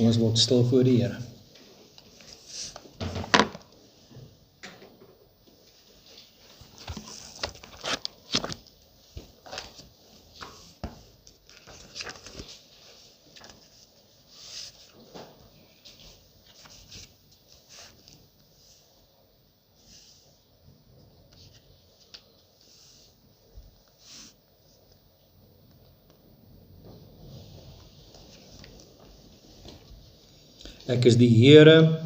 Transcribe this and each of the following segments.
Kom ons word stil voor die Here. Ek is die Here,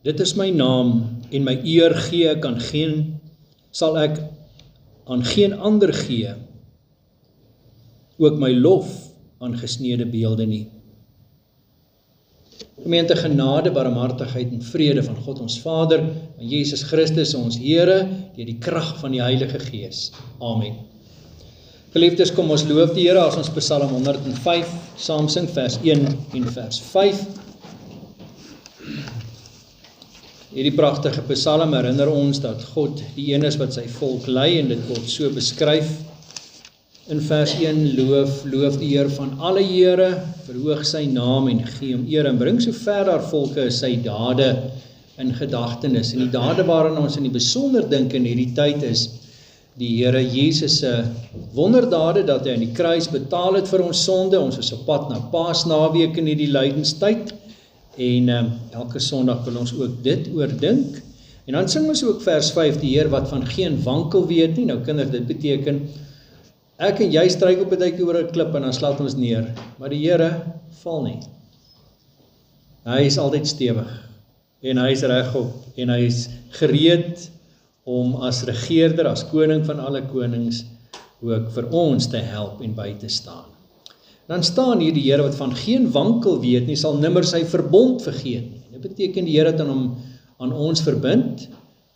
dit is my naam, en my eer gee ek sal ek aan geen ander gee, ook my lof aan gesneede beelde nie. Gemeente, genade, barmhartigheid en vrede van God ons Vader, en Jesus Christus ons Here, deur die krag van die Heilige Gees. Amen. Geliefdes, kom ons loof die Here as ons Psalm 105 saam sing, vers 1 en vers 5. Hierdie pragtige Psalm herinner ons dat God die een is wat sy volk lei, en dit word so beskryf. In vers 1, loof die Heer van alle Here, verhoog sy naam en gee hom eer, en bring so ver daar volke sy dade in gedagtenis. En die dade waaraan ons in die besonder dink in hierdie tyd is die Here Jesus se wonderdade, dat hy aan die kruis betaal het vir ons sonde. Ons is op pad na Paasnaweek in hierdie lydenstyd. En elke Sondag wil ons ook dit oordink. En dan sing ons ook vers 5, die Heer wat van geen wankel weet nie. Nou kinders, dit beteken, ek en jy struikel op 'n tydjie oor 'n klip en dan slaat ons neer. Maar die Here val nie. Hy is altyd stewig. En hy is regop. En hy is gereed om as regeerder, as koning van alle konings, ook vir ons te help en by te staan. Dan staan hier die Here wat van geen wankel weet nie, sal nimmer sy verbond vergeet nie. Dit beteken die Here het aan ons verbind.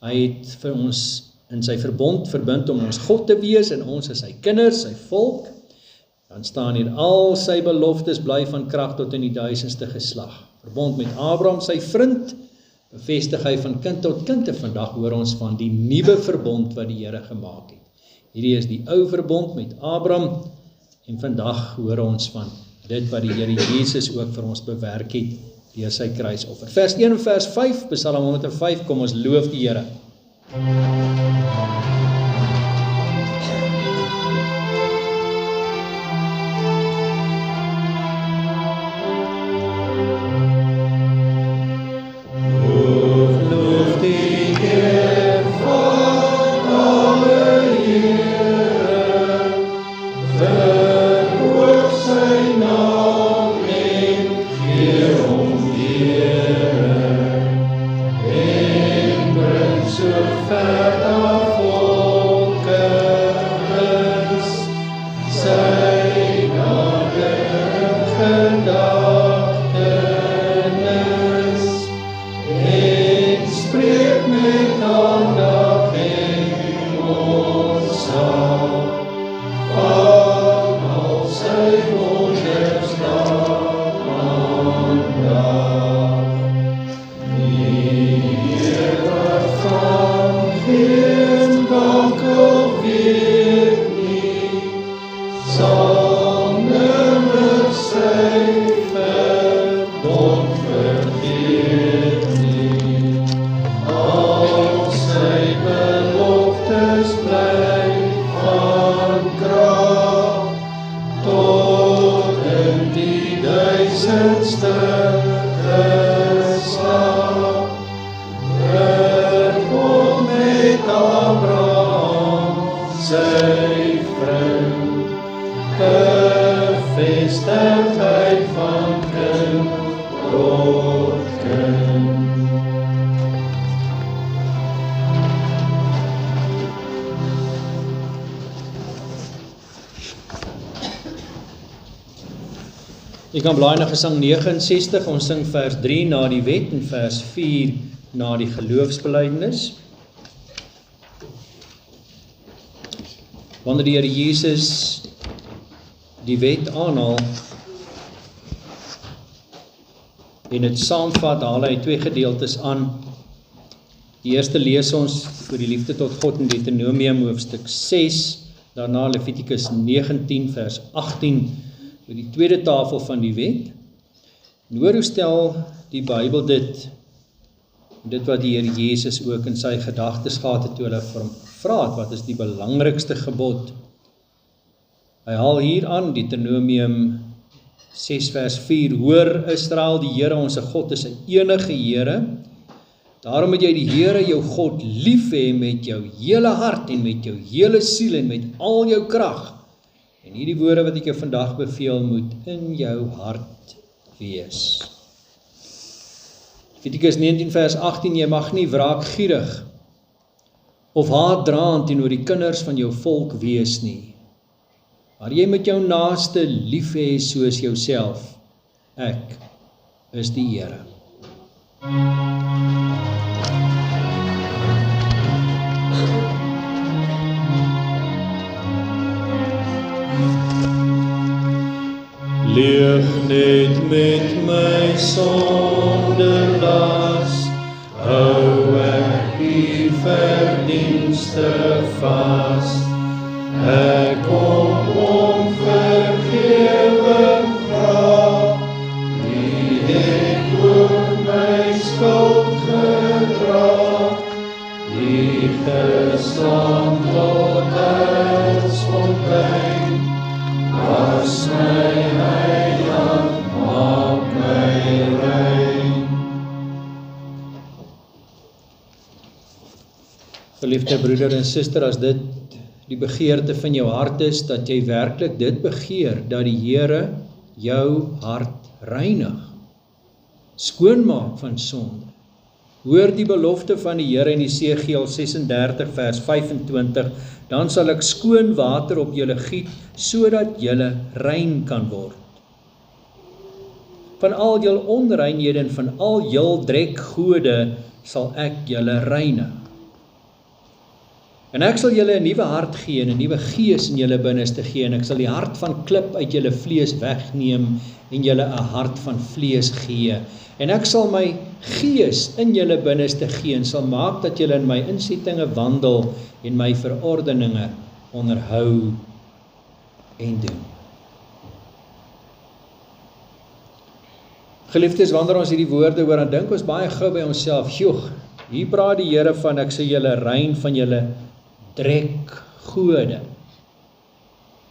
Hy het vir ons in sy verbond verbind om ons God te wees, en ons is sy kinders, sy volk. Dan staan hier, al sy beloftes bly van krag tot in die 1000ste geslag. Verbond met Abraham, sy vriend, bevestig hy van kind tot kind, en vandag hoor ons van die nuwe verbond wat die Here gemaak het. Hierdie is die ou verbond met Abraham, en vandag hoor ons van dit wat die Here Jesus ook vir ons bewerk het deur sy kruisoffer. Vers 1 en vers 5, Psalm 105, kom ons loof die Here. Jy kan blaai na Gesang 69, ons sing vers 3 na die wet en vers 4 na die geloofsbelijdenis. Wanneer die Here Jesus die wet aanhaal en dit saamvat, haal hy 2 gedeeltes aan. Die eerste lees ons vir die liefde tot God in Deuteronomium hoofstuk 6, daarna Levitikus 19 vers 18, vir die tweede tafel van die wet. En hoor hoe stel die Bybel dit wat die Here Jesus ook in sy gedagtes gehad het, toe hulle vir hom vra het, wat is die belangrikste gebod? Hy haal hier aan, Deuteronomium 6 vers 4, hoor Israel, die Here ons God is 'n enige Here, daarom moet jy die Here jou God lief hê met jou hele hart en met jou hele siel en met al jou krag. En hierdie woorde wat ek jou vandag beveel, moet in jou hart wees. Levitikus 19 vers 18, jy mag nie wraakgierig of haatdraand teenoor die kinders van jou volk wees nie, maar jy moet jou naaste lief hê soos jouself. Ek is die Here. Leef net met my sondelas, hou ek die verdienste vas. Ek kom om vergewing vra, wie het ook my skuld gedra, die geslaan tot Elsfontein, was my heiland, maak my rein. Geliefde broeder en suster, as dit die begeerte van jou hart is, dat jy werklik dit begeer, dat die Here jou hart reinig, skoonmaak van sonde. Hoor die belofte van die Here in Esegiel 36 vers 25, dan sal ek skoon water op julle giet, sodat julle rein kan word. Van al jul onreinhede en van al jul drekgode sal ek julle reinig. En ek sal julle 'n nuwe hart gee en 'n nuwe gees in julle binneste gee, en ek sal die hart van klip uit julle vlees wegneem en julle 'n hart van vlees gee. En ek sal my gees in julle binneste gee en sal maak dat julle in my insettinge wandel en my verordeninge onderhou en doen. Geliefdes, wanneer ons hierdie woorde hoor, dan dink ons baie gou by onsself, joh, hier praat die Here van, ek sal julle rein van julle drekgode,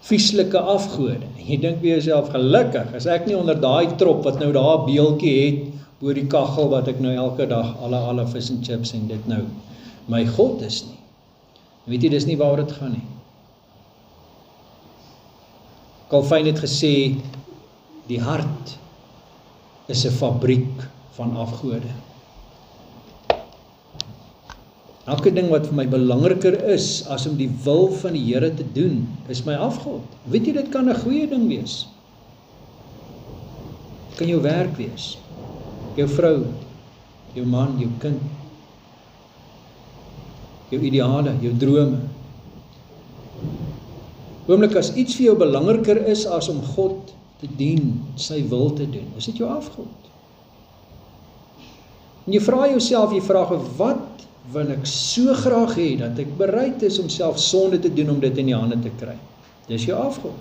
vieslike afgode. En jy dink by jouself, gelukkig, as ek nie onder daai trop wat nou daar 'n beeltjie het, oor die kachel wat ek nou elke dag, alle vis en chips en dit nou, my God is nie. Weet jy, dis nie waar dit gaan nie. Calvin het gesê, die hart is 'n fabriek van afgode. Elke ding wat vir my belangriker is, as om die wil van die Here te doen, is my afgod. Weet jy, dit kan 'n goeie ding wees. Dit kan jou werk wees, jou vrou, jou man, jou kind, jou ideale, jou drome. Oomblik as iets vir jou belangriker is as om God te dien, sy wil te doen, is dit jou afgod. En jy vra jouself, jy vraag, wat wil ek so graag hê, dat ek bereid is om self sonde te doen, om dit in die hande te kry. Dis jou afgod.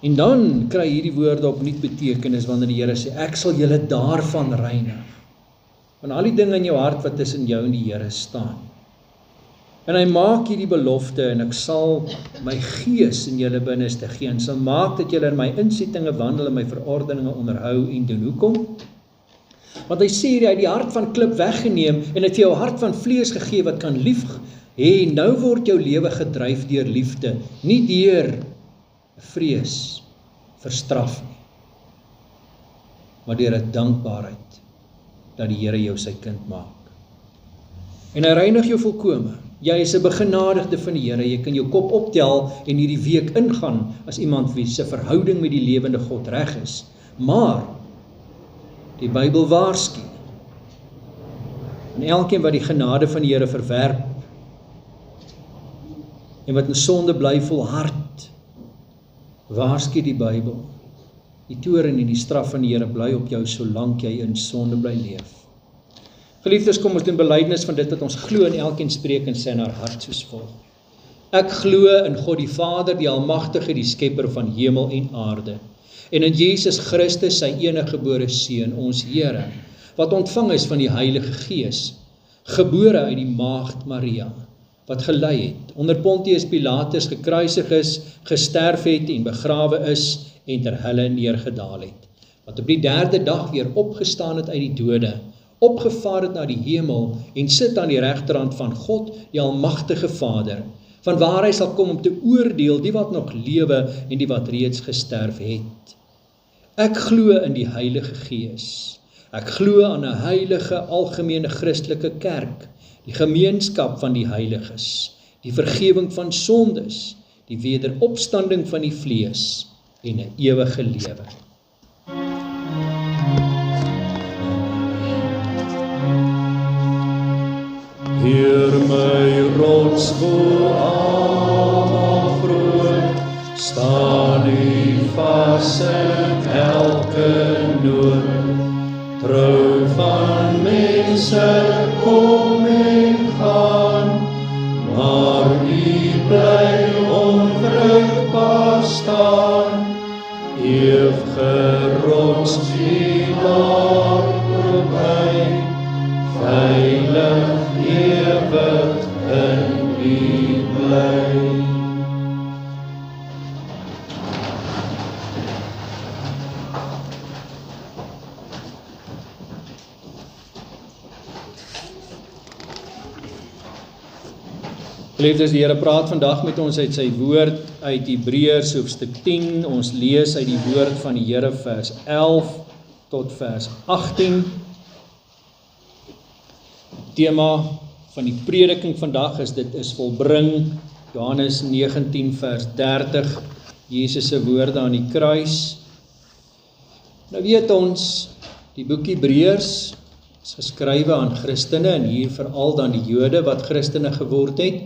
En dan kry hierdie woorde opnuut betekenis, wanneer die Here sê, ek sal julle daarvan reinig. Van al die dinge in jou hart, wat tussen jou en die Here staan. En hy maak hierdie belofte, en ek sal my gees in julle binneste gee, en sal maak dat julle in my insettinge wandel, en my verordeninge onderhou en doen. Hoekom? Want hy sê, hy het die hart van klip weggeneem, en het vir jou hart van vlees gegee, wat kan lief hê. Nou word jou lewe gedryf deur liefde, nie deur vrees, verstraf nie, maar deur 'n dankbaarheid, dat die Here jou sy kind maak. En hy reinig jou volkome. Jy is 'n begenadigde van die Here, jy kan jou kop optel en hierdie week ingaan, as iemand wie se verhouding met die lewende God reg is. Maar, die Bybel waarsku, en elkeen wat die genade van die Here verwerp, en wat in sonde bly volhard, waarsku die Bybel, die toorn en die straf van die Here bly op jou, solank jy in sonde bly leef. Geliefdes, kom ons doen belydenis van dit wat ons glo, en elkeen spreek in sy en haar hart soos volg. Ek glo in God die Vader, die Almagtige, die Skepper van hemel en aarde, en in Jesus Christus, sy eniggebore Seun, ons Here, wat ontvang is van die Heilige Gees, gebore uit die Maagd Maria, wat gelei het, onder Pontius Pilatus gekruisig is, gesterf het en begrawe is, en ter helle neergedaal het, wat op die 3de dag weer opgestaan het uit die dode, opgevaar het na die hemel, en sit aan die regterhand van God, die Almagtige Vader, van waar hy sal kom om te oordeel die wat nog lewe en die wat reeds gesterf het. Ek glo in die Heilige Gees. Ek glo aan 'n heilige algemene Christelike kerk, die gemeenskap van die heiliges, die vergewing van sondes, die wederopstanding van die vlees en 'n ewige lewe. Heer my rots voor almal groot, staan U vas in elke nood. Trou van mense kom en gaan, maar U bly onwrikbaar staan. Ewige rots die daar voorbij, veilig ewig in U bly. Geliefdes, die Here praat vandag met ons uit sy woord, uit Hebreërs hoofstuk 10, ons lees uit die woord van die Here vers 11 tot vers 18. Tema van die prediking vandag is, dit is volbring, Johannes 19 vers 30, Jesus se woorde aan die kruis. Nou weet ons, die boek Hebreërs is geskrywe aan Christene, en hier veral dan die Jode wat Christene geword het.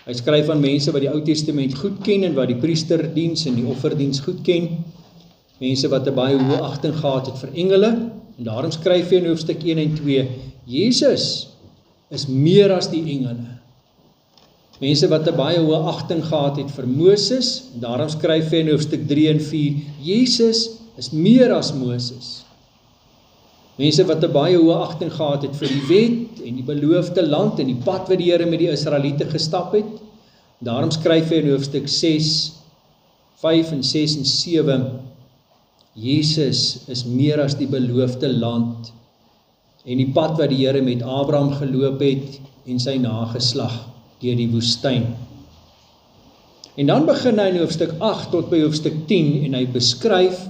Hy skryf aan mense wat die Ou Testament goed ken, en wat die priesterdiens en die offerdiens goed ken, mense wat 'n baie hoë agting gehad het vir engele, en daarom skryf hy in hoofstuk 1 en 2, Jesus is meer as die engele. Mense wat 'n baie hoë agting gehad het vir Moses, en daarom skryf hy in hoofstuk 3 en 4, Jesus is meer as Moses. Mense wat 'n baie hoë agting gehad het vir die wet en die beloofde land en die pad wat die Here met die Israeliete gestap het. Daarom skryf hy in hoofstuk 6, 5 en 6 en 7, Jesus is meer as die beloofde land en die pad wat die Here met Abraham geloop het en sy nageslag deur die woestyn. En dan begin hy in hoofstuk 8 tot by hoofstuk 10 en hy beskryf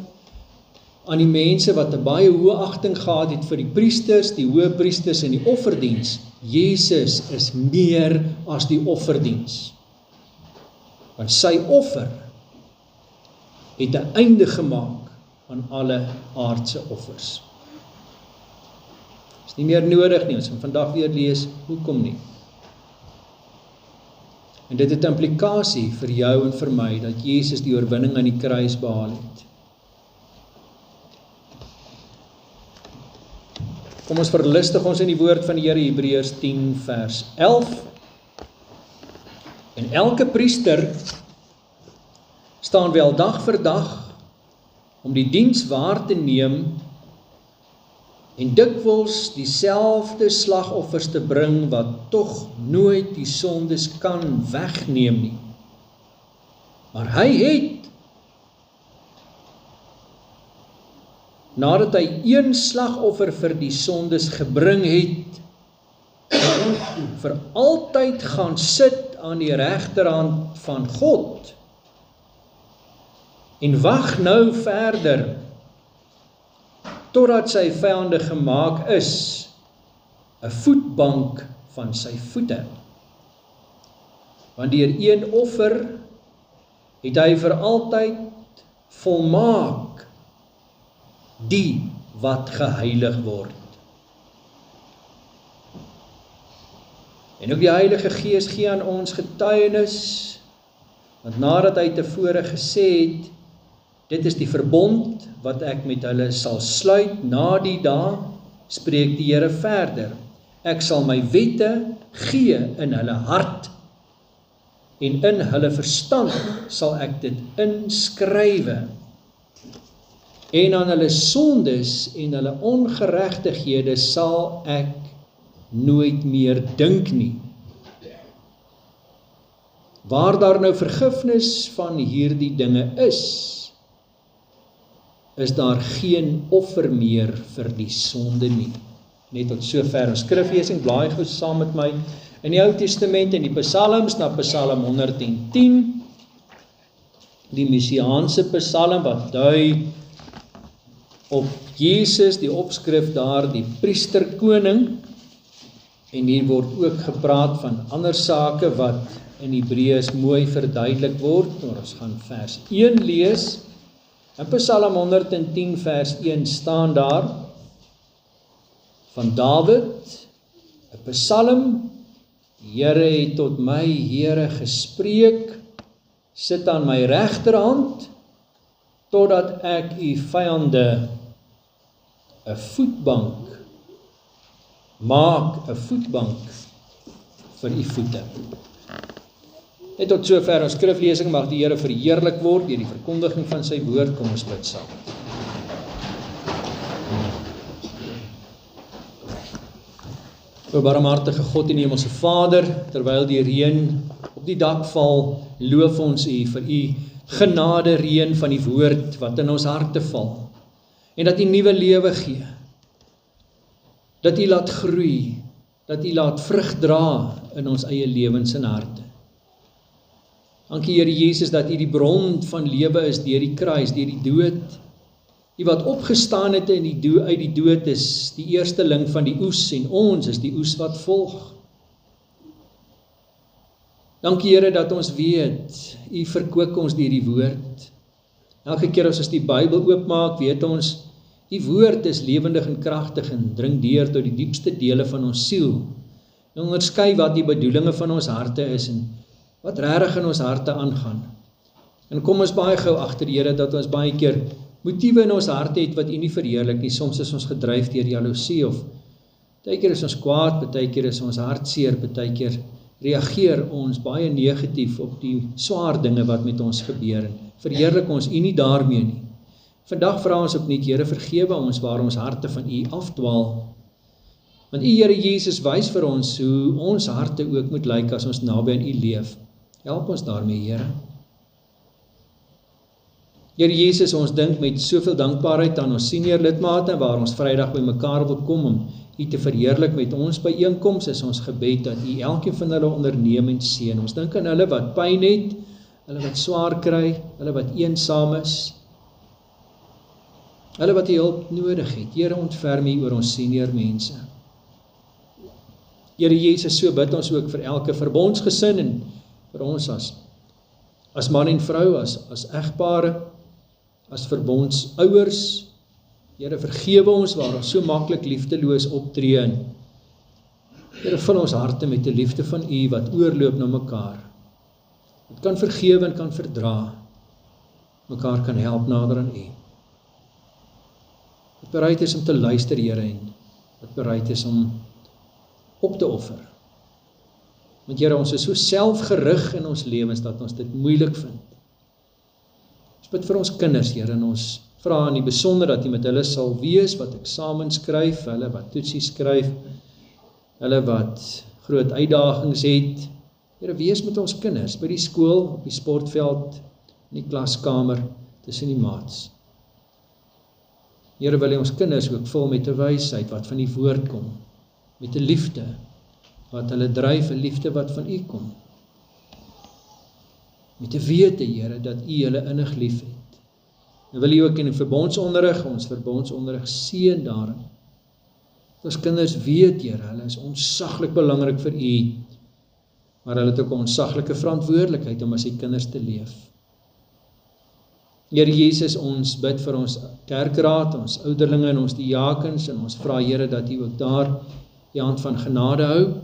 aan die mense wat 'n baie hoë agting gehad het vir die priesters, die hoëpriesters en die offerdiens. Jesus is meer as die offerdiens. Want sy offer het 'n einde gemaak aan alle aardse offers. Is nie meer nodig nie, ons gaan vandag weer lees, hoekom nie? En dit het 'n implikasie vir jou en vir my, dat Jesus die oorwinning aan die kruis behaal het. Kom ons verlustig ons in die woord van die Here, Hebreërs 10 vers 11. En elke priester staan wel dag vir dag om die diens waar te neem en dikwels dieselfde slagoffers te bring wat tog nooit die sondes kan wegneem nie. Maar hy het, nadat hy een slagoffer vir die sondes gebring het, vir altyd gaan sit aan die regterhand van God en wag nou verder totdat sy vyande gemaak is 'n voetbank van sy voete. Want deur een offer het hy vir altyd volmaak die wat geheilig word. En ook die Heilige Gees gee aan ons getuienis, want nadat hy tevore gesê het, dit is die verbond wat ek met hulle sal sluit na die dae, spreek die Here verder. Ek sal my wette gee in hulle hart en in hulle verstand sal ek dit inskrywe. En aan hulle sondes en hulle ongeregtighede sal ek nooit meer dink nie. Waar daar nou vergifnis van hierdie dinge is daar geen offer meer vir die sonde nie. Net tot sover ons skriflesing, blaai gou saam met my in die Ou Testament en die Psalms na Psalm 110, die messiaanse Psalm wat dui op Jesus, die opskrif daar, die priesterkoning, en hier word ook gepraat van ander sake wat in Hebreëus mooi verduidelik word. Ons gaan vers 1 lees. In Psalm 110 vers 1 staan daar van Dawid, 'n Psalm: Here het tot my, Here, gespreek, sit aan my regterhand, totdat ek u vyande 'n voetbank maak, 'n voetbank vir u voete. Net tot sover ons skriflesing, mag die Here verheerlik word deur die verkondiging van sy woord. Kom ons bid saam. O barmhartige God en hemelse Vader, terwyl die reën op die dak val, loof ons u vir u genade reën van die woord wat in ons harte val, en dat u nuwe lewe gee, dat u laat groei, dat u laat vrug dra in ons eie lewens en harte. Dankie Here Jesus dat u die bron van lewe is deur die kruis, deur die dood. U wat opgestaan het en uit die dood is die eersteling van die oes en ons is die oes wat volg. Dankie Here dat ons weet, u verkoop ons deur die woord. Elke keer as ons die Bybel oopmaak, weet ons, die woord is lewendig en kragtig en dring deur tot die diepste dele van ons siel. En onderskei wat die bedoelinge van ons harte is en wat regtig in ons harte aangaan. En kom ons baie gou agter Here dat ons baie keer motiewe in ons harte het wat u nie verheerlik nie. Soms is ons gedryf deur jaloesie of baie keer is ons kwaad, baie keer is ons hartseer, baie keer reageer ons baie negatief op die swaar dinge wat met ons gebeur en verheerlik ons u nie daarmee nie. Vandag vra ons opnuut, Here, vergewe ons waar ons harte van u afdwaal. Want u Here Jesus wys vir ons hoe ons harte ook moet lyk as ons naby aan u leef. Help ons daarmee, Here. Here Jesus, ons dink met soveel dankbaarheid aan ons senior lidmate waar ons Vrydag by mekaar wil kom om u te verheerlik met ons byeenkoms, is ons gebed dat u elkeen van hulle onderneem en seën. Ons dink aan hulle wat pyn het, hulle wat swaar kry, hulle wat eensaam is, hulle wat u hulp nodig het. Here, ontferm u oor ons senior mense. Here Jesus, so bid ons ook vir elke verbondsgesin en vir ons as man en vrou, as egpare, as verbondsouers. Here, vergewe ons waar ons so maklik liefdeloos optree en Here, vul ons harte met die liefde van u wat oorloop na mekaar. Het kan vergewe en kan verdra, mekaar kan help nader aan u. Wat bereid is om te luister, Here, en wat bereid is om op te offer. Want Here, ons is so selfgerig in ons lewens dat ons dit moeilik vind. Ons bid vir ons kinders, Here, en ons vra in die besonder dat u met hulle sal wees, wat eksamens skryf, hulle wat toetsies skryf, hulle wat groot uitdagings het. Here, wees met ons kinders, by die skool, op die sportveld, in die klaskamer, tussen die maats. Here, wil hy ons kinders ook vul met 'n wysheid wat van die woord kom, met 'n liefde wat hulle dryf, 'n liefde wat van u kom. Met 'n wete, Here, dat u hulle innig lief het. En wil u ook in die verbondsonderrig, ons verbondsonderrig seën daarin. Ons kinders weet, Here, hulle is ontsaglik belangrik vir u, maar hulle het ook 'n ontsaglike verantwoordelikheid om as die kinders te leef. Here Jesus, ons bid vir ons kerkraad, ons ouderlinge en ons diakens, en ons vra, Here, dat u ook daar die hand van genade hou.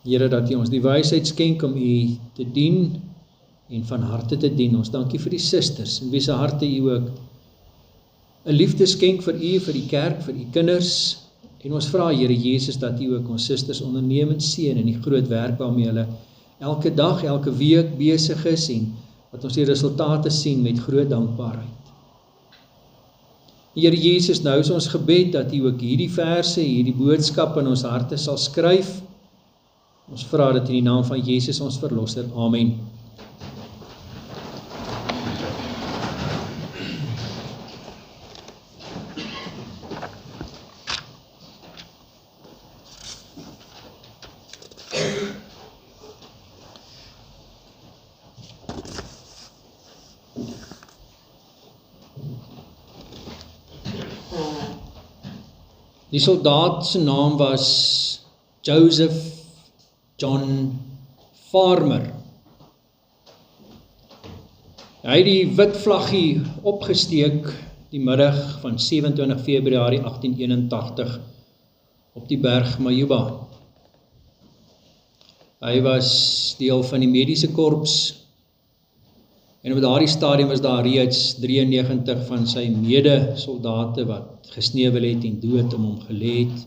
Here, dat u ons die wysheid skenk om u te dien en van harte te dien. Ons dankie vir die susters, en wie se harte u ook 'n liefde skenk vir u, vir die kerk, vir u kinders, en ons vra, Here Jesus, dat u ook ons susters onderneem en seën in die groot werk waarmee hulle elke dag, elke week besig is en wat ons die resultate sien met groot dankbaarheid. Here Jesus, nou is ons gebed dat U ook hierdie verse, hierdie boodskap in ons harte sal skryf. Ons vra dit in die naam van Jesus ons verlosser. Amen. Die soldaat se naam was Joseph John Farmer. Hy het die wit vlaggie opgesteek die middag van 27 Februarie 1881 op die berg Majuba. Hy was deel van die mediese korps en op daardie stadium was daar reeds 93 van sy mede-soldate wat gesneuwel het en dood om hom gelê het.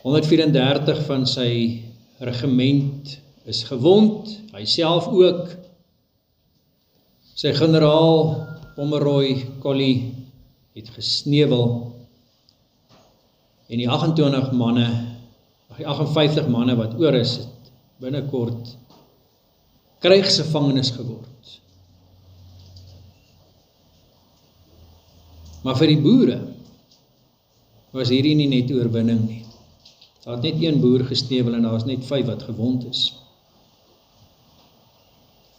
134 van sy regiment is gewond, hy self ook. Sy generaal Pomeroy Colley het gesneuwel en die 58 manne wat oor is, het binnekort krygsgevangenes geword. Maar vir die boere was hierdie nie net oorwinning nie. Daar het net een boer gesneuwel en daar was net 5 wat gewond is.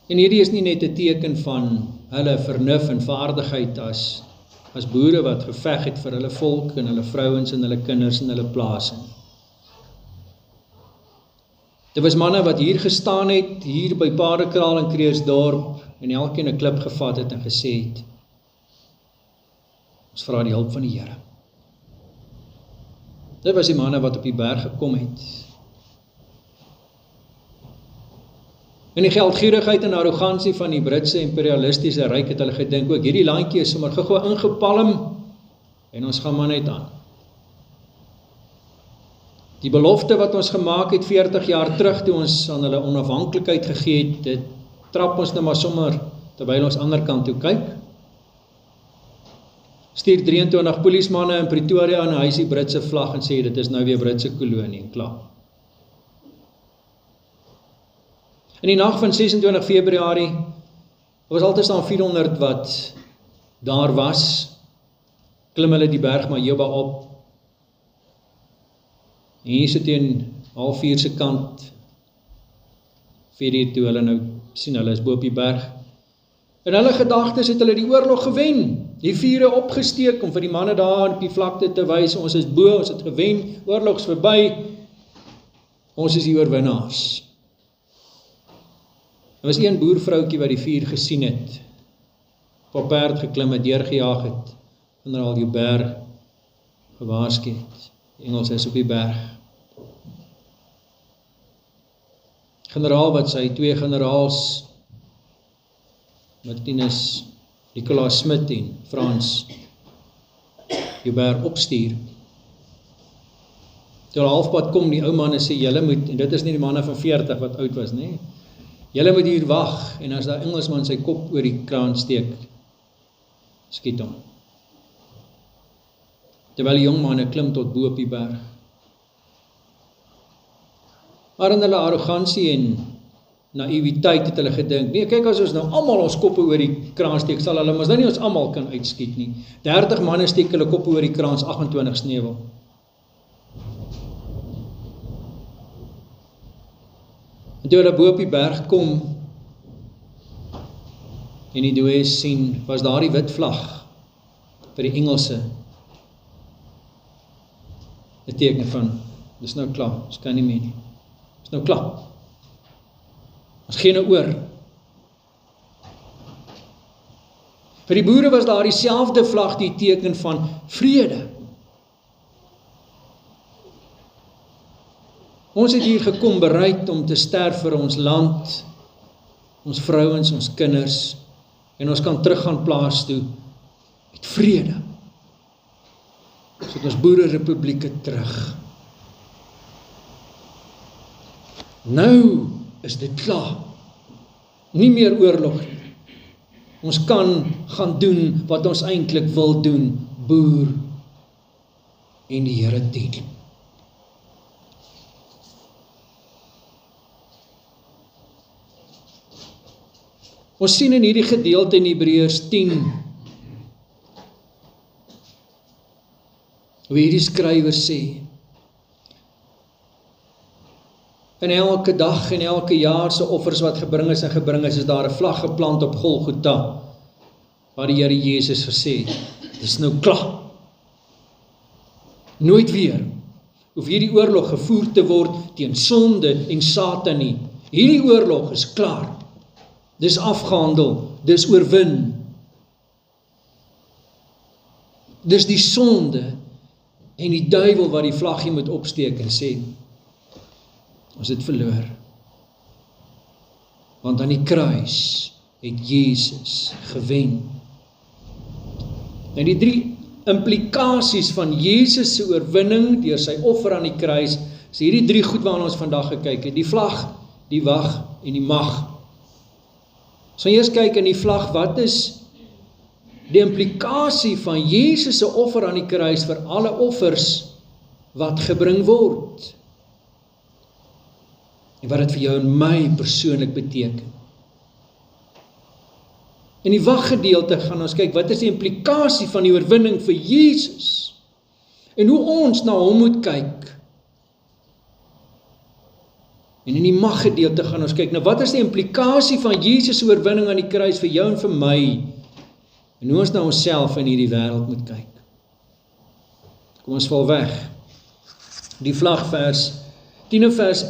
En hierdie is nie net 'n teken van hulle vernuf en vaardigheid as boere wat geveg het vir hulle volk en hulle vrouens en hulle kinders en hulle plase. Dit was manne wat hier gestaan het, hier by Paardekraal in Kreersdorp, en elkeen 'n klip gevat het en gesê het, ons vra die hulp van die Here. Dit was die manne wat op die berg gekom het. In die geldgierigheid en arrogansie van die Britse imperialistiese ryk het hulle gedink, ook hierdie landjie is sommer gou ingepalm en ons gaan maar net aan. Die belofte wat ons gemaak het 40 jaar terug toe ons aan hulle onafhanklikheid gegee het, dit trap ons nou maar sommer terwyl ons ander kant toe kyk. Stuur 23 polismanne in Pretoria en hy is die Britse vlag en sê dit is nou weer Britse kolonie en klaar. In die nag van 26 Februarie was altyd staan 400 wat daar was, klim hulle die berg Majuba op. En hier sit teen 3:30 se kant, 4 toe hulle nou sien hulle is bo op die berg. In hulle gedagtes het hulle die oorlog gewen, die vure opgesteek om vir die manne daar op die vlakte te wys, ons is bo, ons het gewen, oorlogs verby, ons is die oorwinnaars. Daar was een boervroukie wat die vuur gesien het, op perd geklim het, deurgejaag het, generaal Joubert gewaarsku het, die Engels is op die berg. Generaal wat sy 2 generaals, Martinus, Nicolaas Smit en Frans Joubert opstuur. Toe hulle halfpad kom, die ou manne sê, julle moet, en dit is nie die manne van 40 wat oud was, nie, julle moet hier wag, en as daar Engelsman sy kop oor die kraan steek, skiet hom. Terwyl die jong manne klim tot bo op die berg. Maar in hulle arrogansie en naïwiteit het hulle gedink, nee, kyk as ons nou almal ons koppe oor die kraan steek, sal hulle mos nou nie ons almal kan uitskiet nie. 30 manne steek hulle koppe oor die kraan, 28 sneuwel. En toe hulle bo op die berg kom en die dooies sien, was daar die wit vlag vir die Engelse. 'n teken van, dis nou klaar, ons kan nie meer nie. Dis nou klaar. Ons gee nou oor. Vir die boere was daar dieselfde vlag die teken van vrede. Ons het hier gekom bereid om te sterf vir ons land, ons vrouens, ons kinders, en ons kan teruggaan plaas toe met vrede. So ons boererepublieke terug. Nou is dit klaar. Nie meer oorlog nie. Ons kan gaan doen wat ons eintlik wil doen, boer en die Here dien. Ons sien in hierdie gedeelte in Hebreërs 10, hoe hierdie skrywer sê, in elke dag en elke jaar se offers wat gebring is, is daar 'n vlag geplant op Golgotha, waar die Here Jesus gesê het, dis nou klaar. Nooit weer hoef hierdie oorlog gevoer te word teen sonde en Satan nie. Hierdie oorlog is klaar. Dis afgehandel, dis oorwin. Dis die sonde en die duiwel wat die vlaggie moet opsteek en sê, ons het verloor. Want aan die kruis het Jesus gewen. En die 3 implikasies van Jesus se oorwinning deur sy offer aan die kruis, is hierdie 3 goed waarna ons vandag gekyk het. Die vlag, die wag en die mag. So eers kyk in die vlag, wat is die implikasie van Jesus se offer aan die kruis vir alle offers wat gebring word? En wat dit vir jou en my persoonlik beteken. In die waggedeelte gaan ons kyk, wat is die implikasie van die oorwinning vir Jesus? En hoe ons na hom moet kyk. En in die maggedeelte gaan ons kyk, nou wat is die implikasie van Jesus se oorwinning aan die kruis vir jou en vir my? En hoe ons na onsself in hierdie wêreld moet kyk. Kom ons val weg. Die vlag vers 10 en vers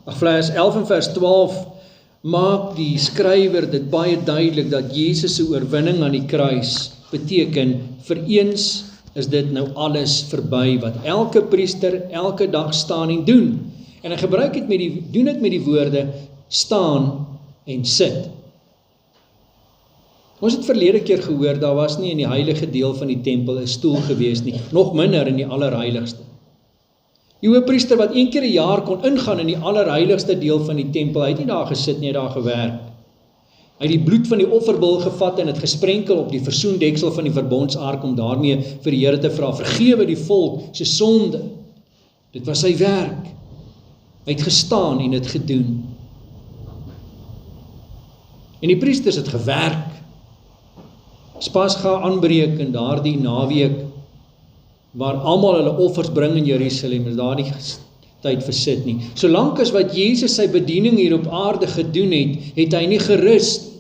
11 en vers 12 maak die skrywer dit baie duidelik dat Jesus se oorwinning aan die kruis beteken, vir eens is dit nou alles verby wat elke priester elke dag staan en doen. En hy gebruik dit doen dit met die woorde staan en sit. Ons het verlede keer gehoor, daar was nie in die heilige deel van die tempel 'n stoel gewees nie, nog minder in die allerheiligste. Die hoëpriester wat 1 keer 'n jaar kon ingaan in die allerheiligste deel van die tempel, hy het nie daar gesit nie, hy het daar gewerk. Hy het die bloed van die offerbul gevat en het gesprenkel op die versoendeksel van die verbondsark om daarmee vir die Here te vra, vergewe die volk se sonde. Dit was sy werk. Hy het gestaan en het gedoen. En die priesters het gewerk. As Pasga aanbreek in daardie naweek, waar almal hulle offers bring in Jerusalem, is daar nie tyd vir sit nie. Solank as wat Jesus sy bediening hier op aarde gedoen het, het hy nie gerus nie.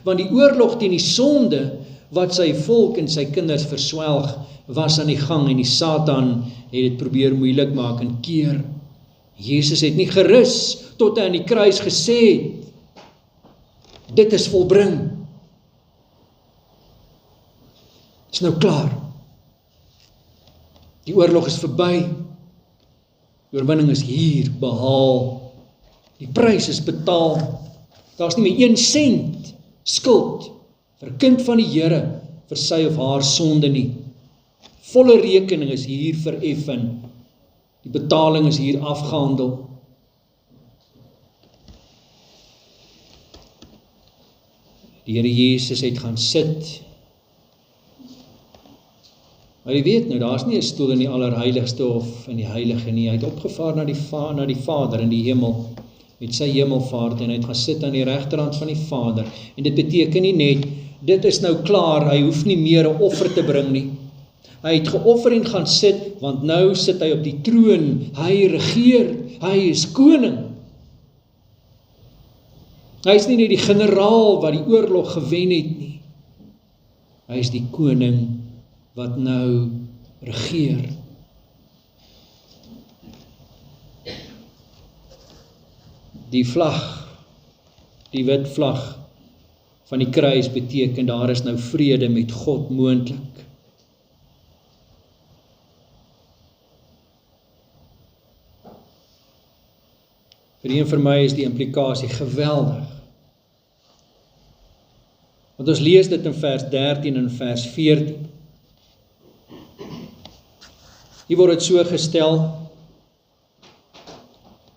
Want die oorlog teen die sonde, wat sy volk en sy kinders verswelg, was aan die gang en die Satan het dit probeer moeilik maak en keer. Jesus het nie gerus tot hy aan die kruis gesê het, dit is volbring. Dit is nou klaar. Die oorlog is verby. Die oorwinning is hier behaal. Die prys is betaal. Daar is nie meer 1 sent skuld vir 'n kind van die Here vir sy of haar sonde nie. Volle rekening is hier vereffen. Die betaling is hier afgehandel. Die Here Jesus het gaan sit. Maar jy weet nou, daar is nie 'n stoel in die allerheiligste of in die heilige nie. Hy het opgevaar na die Vader in die hemel, met sy hemelvaart, en hy het gaan sit aan die regterhand van die Vader. En dit beteken nie net, dit is nou klaar, hy hoef nie meer 'n offer te bring nie. Hy het geoffer en gaan sit, want nou sit hy op die troon, hy regeer, hy is koning. Hy is nie net die generaal wat die oorlog gewen het nie. Hy is die koning wat nou regeer. Die vlag, die wit vlag van die kruis beteken daar is nou vrede met God moontlik. Vir een vir my is die implikasie geweldig. Want ons lees dit in vers 13 en vers 14. Hier word dit so gestel: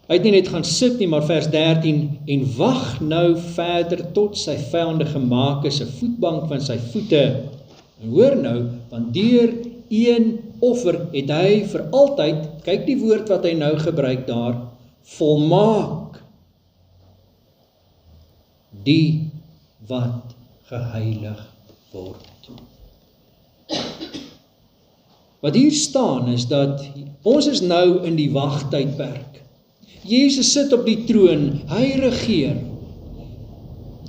Hy het nie net gaan sit nie, maar vers 13, en wag nou verder tot sy vyande gemaak is 'n voetbank van sy voete. En hoor nou, want deur een offer het hy vir altyd, kyk die woord wat hy nou gebruik daar, volmaak die wat geheilig word. Wat hier staan is dat ons is nou in die wagtydperk. Jesus sit op die troon, hy regeer.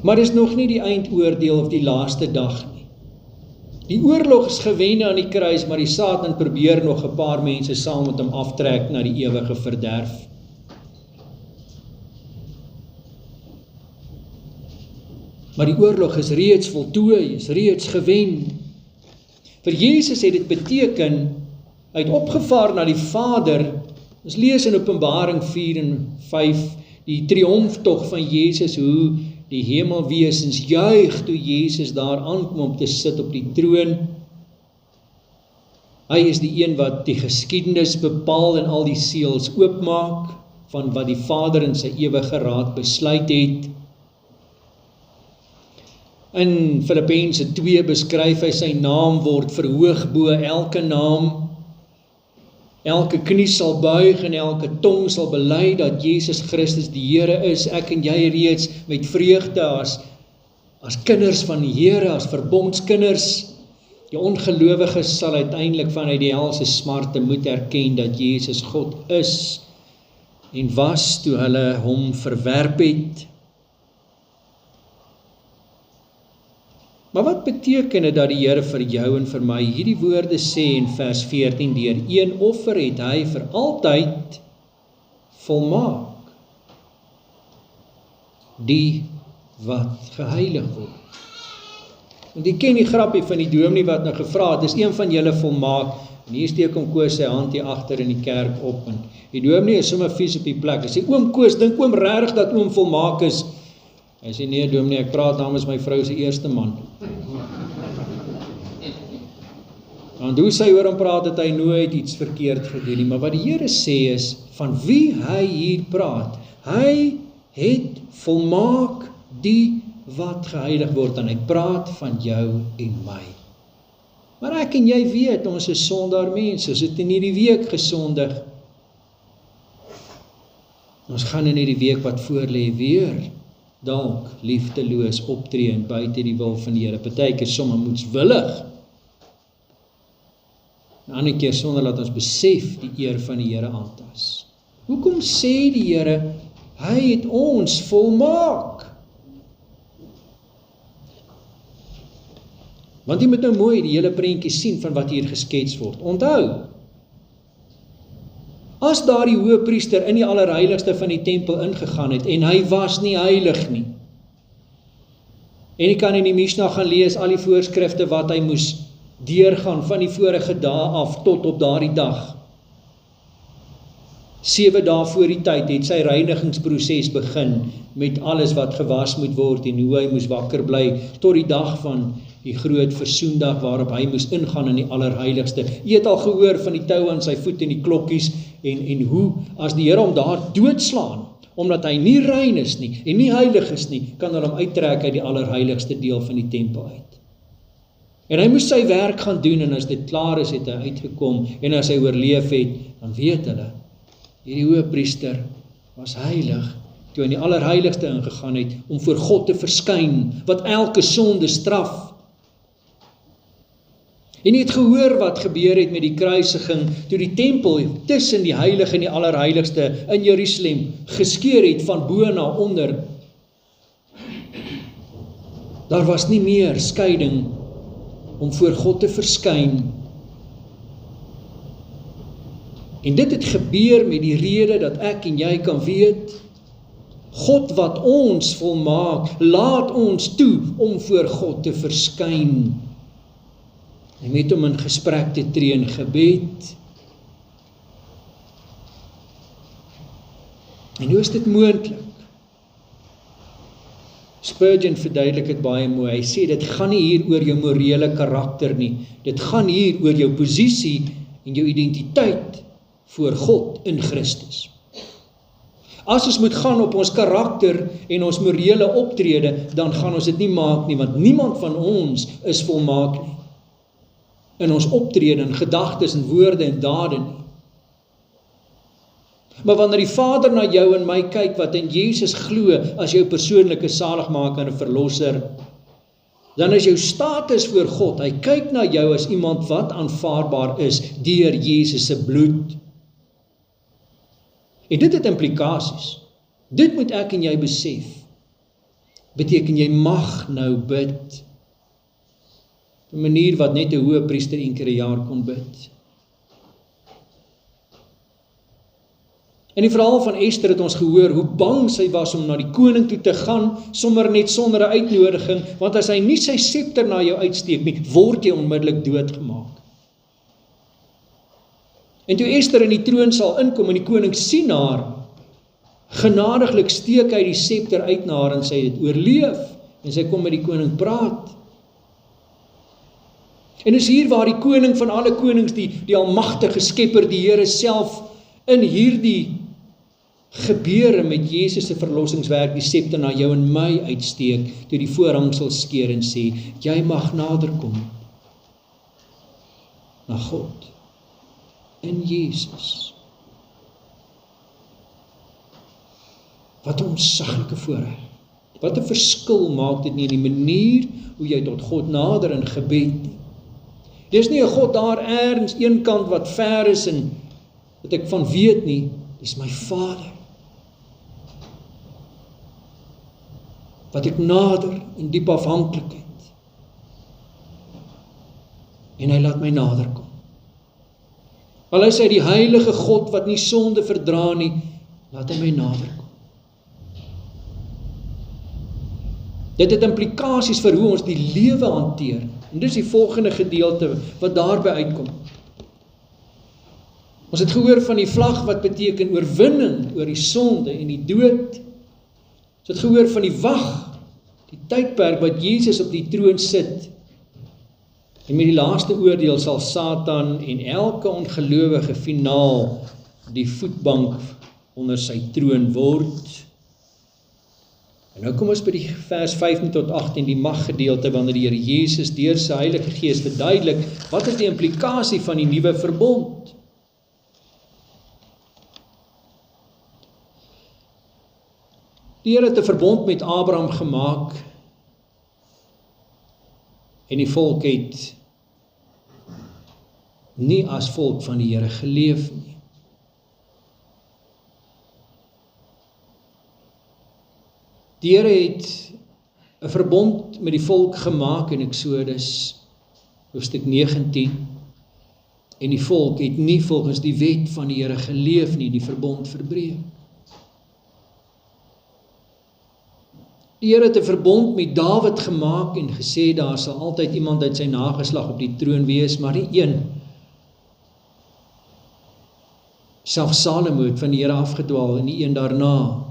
Maar dis nog nie die eindoordeel of die laaste dag nie. Die oorlog is gewen aan die kruis, maar die Satan probeer nog 'n paar mense saam met hom aftrek na die ewige verderf. Maar die oorlog is reeds voltooi, is reeds gewen. Vir Jesus het dit beteken, hy het opgevaar na die Vader. Ons lees in Openbaring 4 en 5, die triomftog van Jesus, hoe die hemelwesens juig toe Jesus daar aankom om te sit op die troon. Hy is die een wat die geskiedenis bepaal en al die seels oopmaak, van wat die Vader in sy ewige raad besluit het. In Filippense 2 beskryf hy sy naam word verhoog bo elke naam. Elke knie sal buig en elke tong sal bely dat Jesus Christus die Here is. Ek en jy reeds met vreugde as kinders van die Here, as verbondskinders. Die ongelowiges sal uiteindelik vanuit die hel se smarte moet erken dat Jesus God is en was toe hulle hom verwerp het. Maar wat beteken dit dat die Here vir jou en vir my hierdie woorde sê in vers 14, deur een offer het hy vir altyd volmaak die wat geheilig word. Want jy ken die grappie van die dominee wat nou gevra het, is een van julle volmaak, en hier steek hom Koos sy hand hier agter in die kerk op, en die dominee is sommer vies op die plek, hy sê, oom Koos, dink oom regtig dat oom volmaak is? Hy sê, nee dominee, ek praat namens my vrou se eerste man. Want hoe sy oor hom praat, het hy nooit iets verkeerd gedoen nie, maar wat die Here sê is, van wie hy hier praat, hy het volmaak die wat geheilig word, en hy praat van jou en my. Maar ek en jy weet, ons is sondaar mense, ons het in hierdie week gesondig. Ons gaan in hierdie week wat voorlê weer, dalk liefdeloos optree en buite die wil van die Here, partykeer sommer moedswillig, 'n ander keer sonder dat ons besef die eer van die Here aantas. Hoekom sê die Here, hy het ons volmaak? Want jy moet nou mooi die hele prentjie sien van wat hier geskets word. Onthou, as daar die hoëpriester in die allerheiligste van die tempel ingegaan het, en hy was nie heilig nie, en jy kan in die Mishnah gaan lees, al die voorskrifte wat hy moes deurgaan van die vorige dae af tot op daardie dag. 7 dae voor die tyd het sy reinigingsproses begin met alles wat gewas moet word en hoe hy moes wakker bly tot die dag van die groot versoendag waarop hy moes ingaan in die allerheiligste. Jy het al gehoor van die tou aan sy voet en die klokkies en hoe as die Here hom daar doodslaan, omdat hy nie rein is nie en nie heilig is nie, kan hulle hom uittrek uit die allerheiligste deel van die tempel uit. En hy moes sy werk gaan doen, en as dit klaar is, het hy uitgekom, en as hy oorleef het, dan weet hulle, hierdie hoëpriester was heilig, toe hy in die allerheiligste ingegaan het, om voor God te verskyn, wat elke sonde straf. En jy het gehoor wat gebeur het met die kruisiging, toe die tempel tussen die heilige en die allerheiligste in Jerusalem geskeur het van bo na onder. Daar was nie meer skeiding om voor God te verskyn. En dit het gebeur met die rede dat ek en jy kan weet, God wat ons volmaak, laat ons toe om voor God te verskyn. En met hom in gesprek te tree in gebed. En hoe is dit moontlik? Spurgeon verduidelik dit baie mooi. Hy sê, dit gaan nie hier oor jou morele karakter nie. Dit gaan hier oor jou posisie en jou identiteit voor God in Christus. As ons moet gaan op ons karakter en ons morele optrede, dan gaan ons dit nie maak nie, want niemand van ons is volmaak nie. In ons optrede, in gedagtes en woorde en dade nie. Maar wanneer die Vader na jou en my kyk, wat in Jesus glo as jou persoonlike saligmaker en verlosser, dan is jou status voor God, hy kyk na jou as iemand wat aanvaarbaar is deur Jesus se bloed. En dit het implikasies. Dit moet ek en jy besef. Beteken jy mag nou bid. 'n manier wat net 'n hoëpriester een keer 'n jaar kon bid. In die verhaal van Ester het ons gehoor hoe bang sy was om na die koning toe te gaan, sommer net sonder 'n uitnodiging, want as hy nie sy scepter na jou uitsteek nie, word jy onmiddellik doodgemaak. En toe Ester in die troonsaal inkom en die koning sien haar, genadiglik steek hy die scepter uit na haar en sy het oorleef, en sy kom met die koning praat. En is hier waar die koning van alle konings, die almagtige skepper, die Here self, in hierdie gebeure met Jesus se verlossingswerk, die scepter na jou en my uitsteek, toe die voorhangsel skeer en sê, jy mag nader kom na God, in Jesus. Wat 'n onsaglike voorreg. Wat 'n verskil maak dit nie in die manier hoe jy tot God nader in gebed nie. Dis nie 'n God daar ergens een kant wat ver is en wat ek van weet nie, dis my Vader. Wat ek nader in diep afhanklikheid. En hy laat my nader kom. Al is hy die heilige God wat nie sonde verdra nie, laat hy my nader kom. Dit het implikasies vir hoe ons die lewe hanteer. En dis die volgende gedeelte wat daarby uitkom. Ons het gehoor van die vlag wat beteken oorwinning oor die sonde en die dood. Ons het gehoor van die wag, die tydperk wat Jesus op die troon sit. En met die laaste oordeel sal Satan en elke ongelowige finaal die voetbank onder sy troon word. En nou kom ons by die vers 15 tot 18, die maggedeelte, wanneer die Here Jesus deur sy Heilige Gees verduidelik, wat is die implikasie van die nuwe verbond? Die Here het 'n verbond met Abraham gemaak, en die volk het nie as volk van die Here geleef nie. Die Here het 'n verbond met die volk gemaak in Eksodus hoofstuk 19, en die volk het nie volgens die wet van die Here geleef nie, die verbond verbreek. Die Here het 'n verbond met Dawid gemaak en gesê daar sal altyd iemand uit sy nageslag op die troon wees, maar die een, selfs Salomo het van die Here afgedwaal en die een daarna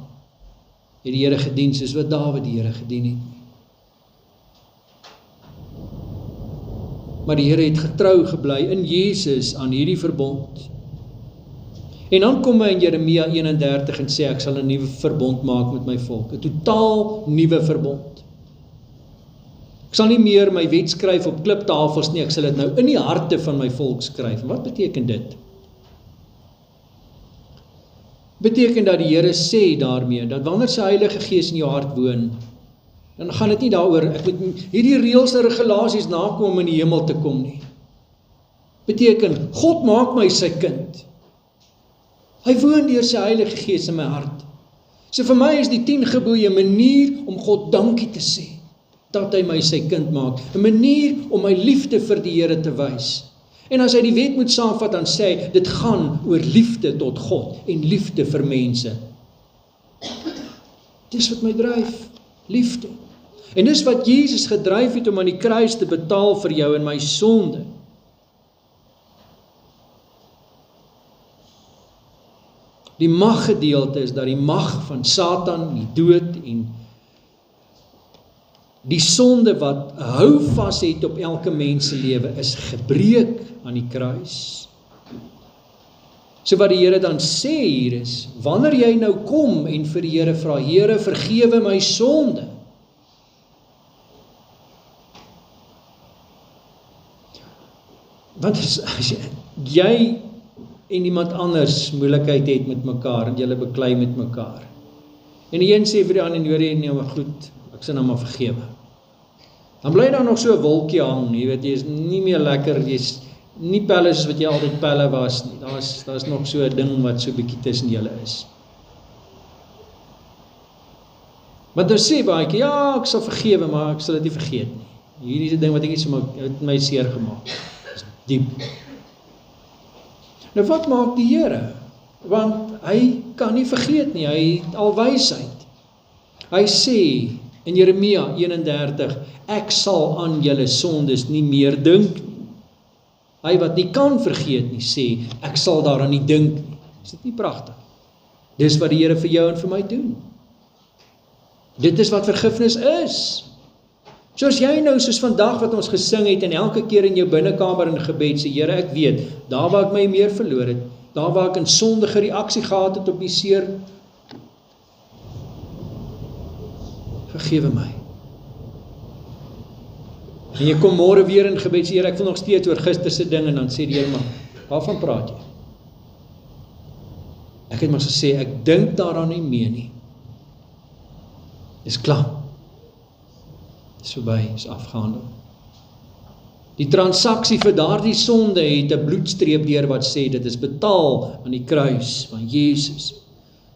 het die Here gedien soos wat Dawid die Here gedien het. Maar die Here het getrou gebly in Jesus aan hierdie verbond. En dan kom hy in Jeremia 31 en sê, ek sal 'n nuwe verbond maak met my volk. 'n totaal nuwe verbond. Ek sal nie meer my wet skryf op kliptafels nie, ek sal dit nou in die harte van my volk skryf. En wat beteken dit? Beteken dat die Here sê daarmee, dat wanneer sy Heilige Gees in jou hart woon, dan gaan dit nie daaroor, ek moet hierdie reëls en regulasies nakom om in die hemel te kom nie. Beteken, God maak my sy kind. Hy woon deur sy Heilige Gees in my hart. So vir my is die 10 gebooie 'n manier om God dankie te sê, dat hy my sy kind maak. 'n manier om my liefde vir die Here te wys. En as hy die wet moet saamvat, dan sê hy, dit gaan oor liefde tot God en liefde vir mense. Dis wat my dryf, liefde. En dis wat Jesus gedryf het om aan die kruis te betaal vir jou en my sonde. Die maggedeelte is dat die mag van Satan, die dood en die sonde wat hou vas het op elke mens se lewe is gebreek aan die kruis. So wat die Here dan sê hier is, wanneer jy nou kom en vir die Here vra, Here, vergewe my sonde. Want as jy en iemand anders moeilikheid het met mekaar, en julle beklei met mekaar, en die een sê vir die ander, nee, maar goed, ek sê nou maar vergewe. Dan bly daar nog so 'n wolkie hang, jy weet, jy is nie meer lekker, jy is nie pelle soos wat jy altyd pelle was nie, daar is nog so 'n ding wat so bietjie tussen julle is. Want nou sê baie keer, ja, ek sal vergewe, maar ek sal dit nie vergeet nie. Hierdie is 'n ding wat ek nie so het my seer gemaak. Dit is diep. Nou wat maak die Here? Want hy kan nie vergeet nie, hy het al wysheid. Hy sê in Jeremia 31, ek sal aan julle sondes nie meer dink nie. Hy wat nie kan vergeet nie, sê, ek sal daaraan nie dink nie. Is dit nie pragtig? Dis wat die Here vir jou en vir my doen. Dit is wat vergifnis is. Soos jy nou, soos vandag wat ons gesing het, en elke keer in jou binnekamer in gebed sê, Here, ek weet, daar waar ek my meer verloor het, daar waar ek 'n sondige reaksie gehad het op die seer, vergewe my. En jy kom môre weer in gebed, sê, Here, ek voel nog steeds oor gisterse ding, en dan sê die Here, maar, waarvan praat jy? Ek het maar gesê, ek dink daaraan nie meer nie. Dis klaar. Dis verby, is afgehandel. Die transaksie vir daardie sonde het 'n bloedstreep deur wat sê, dit is betaal aan die kruis van Jesus.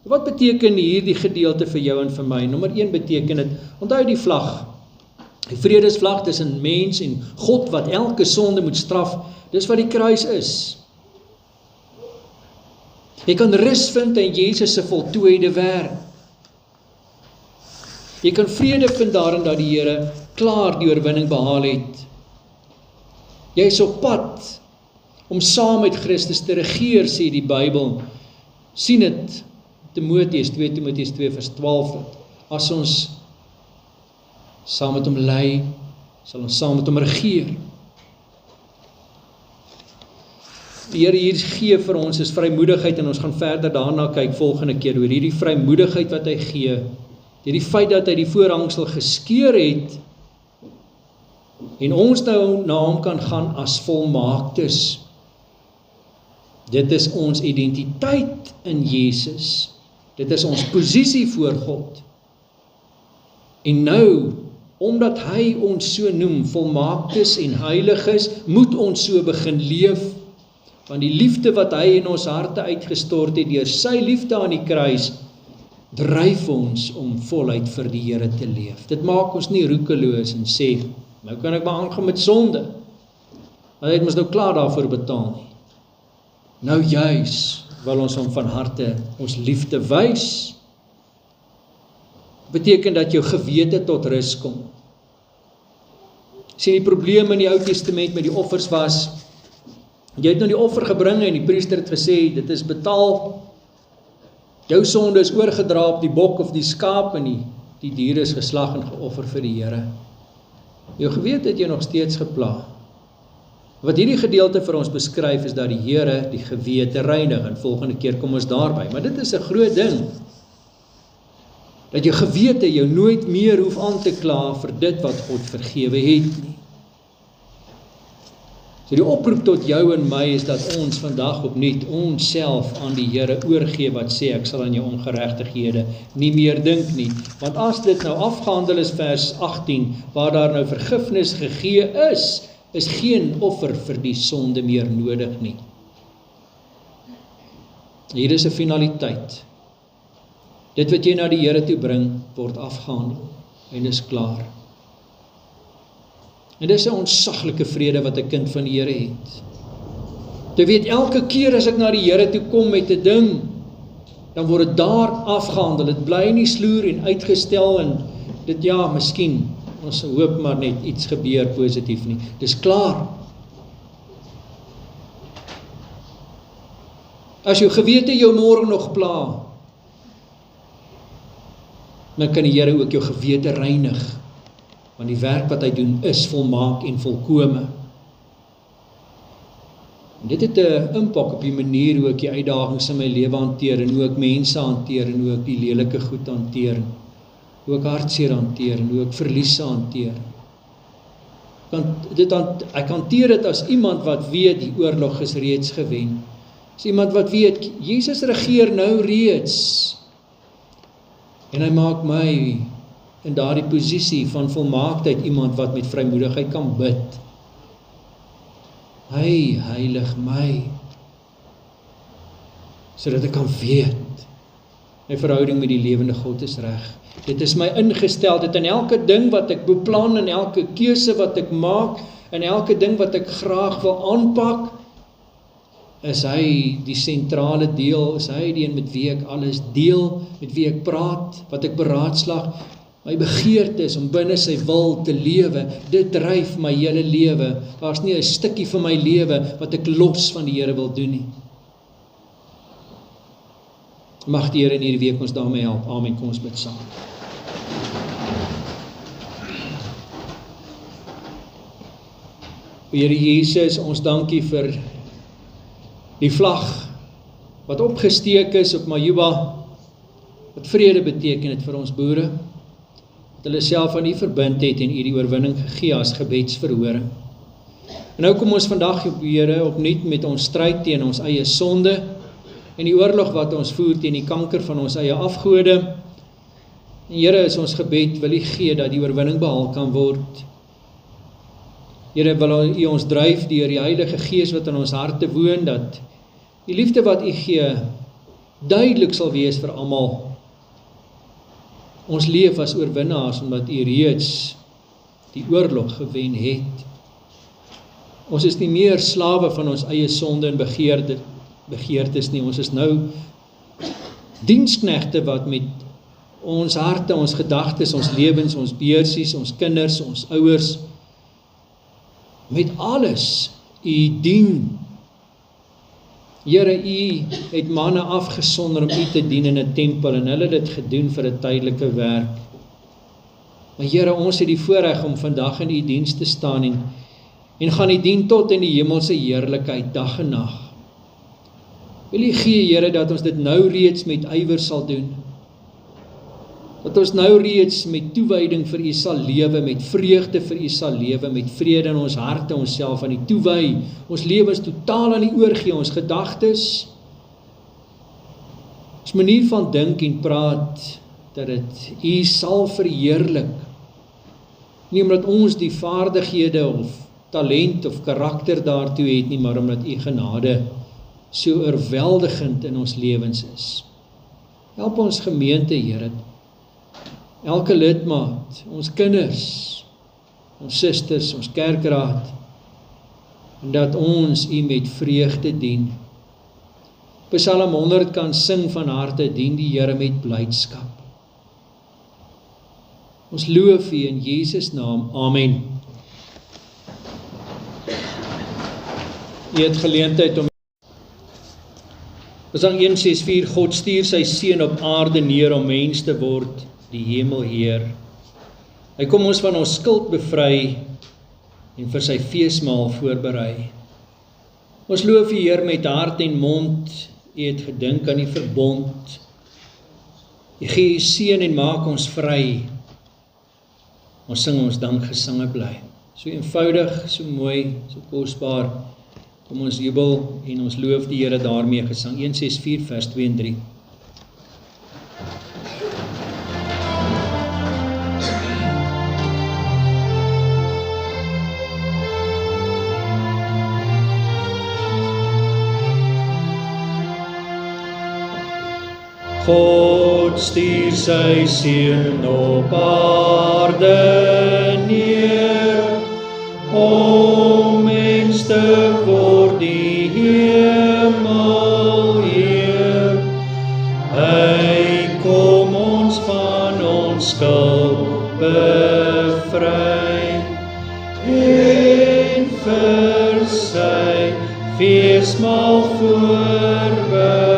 Wat beteken hierdie gedeelte vir jou en vir my? Nommer 1 beteken dit, onthou die vlag, die vredesvlag tussen mens en God wat elke sonde moet straf, dis wat die kruis is. Jy kan rus vind in Jesus se voltooide werk. Jy kan vrede vind daarin dat die Here klaar die oorwinning behaal het. Jy is op pad om saam met Christus te regeer, sê die Bybel. Sien dit, 2 Timoteus 2 vers 12, dat as ons saam met hom lei, sal ons saam met hom regeer. Die Here hier gee vir ons is vrymoedigheid, en ons gaan verder daarna kyk volgende keer, oor hierdie vrymoedigheid wat hy gee, die feit dat hy die voorhangsel geskeur het, en ons nou na hom kan gaan as volmaaktes. Dit is ons identiteit in Jesus. Dit is ons posisie voor God. En nou, omdat hy ons so noem, volmaaktes en heiliges, moet ons so begin leef, want die liefde wat hy in ons harte uitgestort het, deur sy liefde aan die kruis, dryf ons om voluit vir die Here te leef. Dit maak ons nie roekeloos en sê, nou kan ek maar aangaan met sonde, want hy het ons nou klaar daarvoor betaal nie. Nou juis wil ons hom van harte ons liefde wys. Beteken dat jou gewete tot rus kom. Sien, die probleem in die Ou Testament met die offers was, jy het nou die offer gebring en die priester het gesê, dit is betaal, jou sonde is oorgedra op die bok of die skaap, en die dier is geslag en geoffer vir die Here. Jou gewete het jy nog steeds gepla. Wat hierdie gedeelte vir ons beskryf is dat die Here die gewete reinig, en volgende keer kom ons daarby, maar dit is 'n groot ding, dat jou gewete jou nooit meer hoef aan te kla vir dit wat God vergewe het nie. So die oproep tot jou en my is dat ons vandag opnuut ons self aan die Here oorgee wat sê, ek sal aan jou ongeregtighede nie meer dink nie. Want as dit nou afgehandel is vers 18, waar daar nou vergifnis gegee is geen offer vir die sonde meer nodig nie. Hier is 'n finaliteit. Dit wat jy na die Here toe bring, word afgehandel en is klaar. En dis 'n ontsaglike vrede wat 'n kind van die Here het. Jy weet, elke keer as ek na die Here toe kom met 'n ding, dan word dit daar afgehandel. Dit bly nie sloer en uitgestel en dit, ja, miskien, ons hoop maar net iets gebeur positief nie. Dis klaar. As jou gewete jou môre nog pla, dan kan die Here ook jou gewete reinig. Want die werk wat hy doen is volmaak en volkome. En dit het 'n impak op die manier hoe ek die uitdagings in my lewe hanteer, en hoe ek mense hanteer, en hoe ek die lelike goed hanteer, hoe ek hartseer hanteer, en hoe ek verliese hanteer. Ek hanteer dit as iemand wat weet die oorlog is reeds gewen. As iemand wat weet, Jesus regeer nou reeds. En hy maak my in daardie posisie van volmaaktheid iemand wat met vrymoedigheid kan bid. Hy heilig my, sodat ek kan weet, my verhouding met die lewende God is reg. Dit is my ingesteldheid in elke ding wat ek beplan, in elke keuse wat ek maak, in elke ding wat ek graag wil aanpak, is hy die sentrale deel, is hy die een met wie ek alles deel, met wie ek praat, wat ek beraadslag. My begeerte is om binne sy wil te lewe, dit dryf my hele lewe. Daar's nie 'n stukkie van my lewe wat ek los van die Here wil doen nie. Mag die Here in hierdie week ons daarmee help. Amen. Kom ons bid saam. Here Jesus, ons dankie vir die vlag wat opgesteek is op Majuba, wat vrede beteken het vir ons boere, dat hulle self aan U verbind het en U die oorwinning gegee as gebedsverhoring. En nou kom ons vandag, Here, opnuut met ons stryd teen ons eie sonde en die oorlog wat ons voer teen die kanker van ons eie afgode. En Here, is ons gebed, wil U gee dat die oorwinning behaal kan word. Here, wil U ons dryf deur die Heilige Gees wat in ons harte woon, dat die liefde wat U gee duidelik sal wees vir almal. Ons leef as oorwinnaars omdat U reeds die oorlog gewen het. Ons is nie meer slawe van ons eie sonde en begeertes nie. Ons is nou diensknegte wat met ons harte, ons gedagtes, ons lewens, ons beursies, ons kinders, ons ouers, met alles U dien. Here, U het manne afgesonder om U te dien in 'n tempel en hulle het dit gedoen vir 'n tydelike werk. Maar Here, ons het die voorreg om vandag in U diens te staan en gaan U dien tot in die hemelse heerlikheid dag en nag. Wil U gee, Here, dat ons dit nou reeds met ywer sal doen. Dat ons nou reeds met toewyding vir U sal lewe, met vreugde vir U sal lewe, met vrede in ons harte, onsself aan U toewy, ons lewens totaal aan U oorgee, ons gedagtes, ons manier van dink en praat, dat dit U sal verheerlik. Nie omdat ons die vaardighede of talent of karakter daartoe het nie, maar omdat U genade so oorweldigend in ons lewens is. Help ons gemeente, Here, elke lidmaat, ons kinders, ons susters, ons kerkraad, en dat ons U met vreugde dien. Psalm 100 kan sing van harte, dien die Here met blydskap. Ons loof U in Jesus naam. Amen. U het geleentheid om Psalm 1:6-4, God stuur sy seun op aarde neer om mens te word, die Hemelheer. Hy kom ons van ons skuld bevry en vir sy feesmaal voorberei. Ons loof U, Heer, met hart en mond. U het gedink aan die verbond. U gee U seun en maak ons vry. Ons sing ons dankgesange bly. So eenvoudig, so mooi, so kosbaar. Kom ons jubel en ons loof die Here daarmee, gesang 164 vers 2 en 3. God stuur sy seun op aarde neer, om mens te word die Hemelheer. Hy kom ons van ons skuld bevry en vir sy feesmaal voorberei.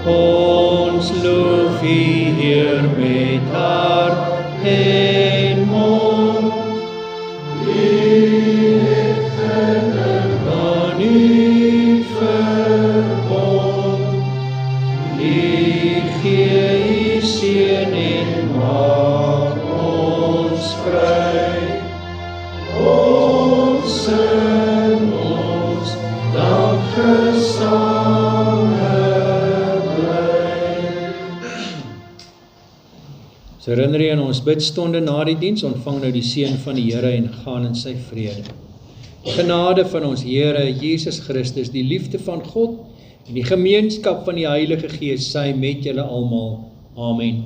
Ons loof U, Heer, met hart en mond. U het So herinner jy aan ons bidstonde na die diens, ontvang nou die seën van die Here en gaan in sy vrede. Die genade van ons Here Jesus Christus, die liefde van God en die gemeenskap van die Heilige Gees, sy met julle almal. Amen.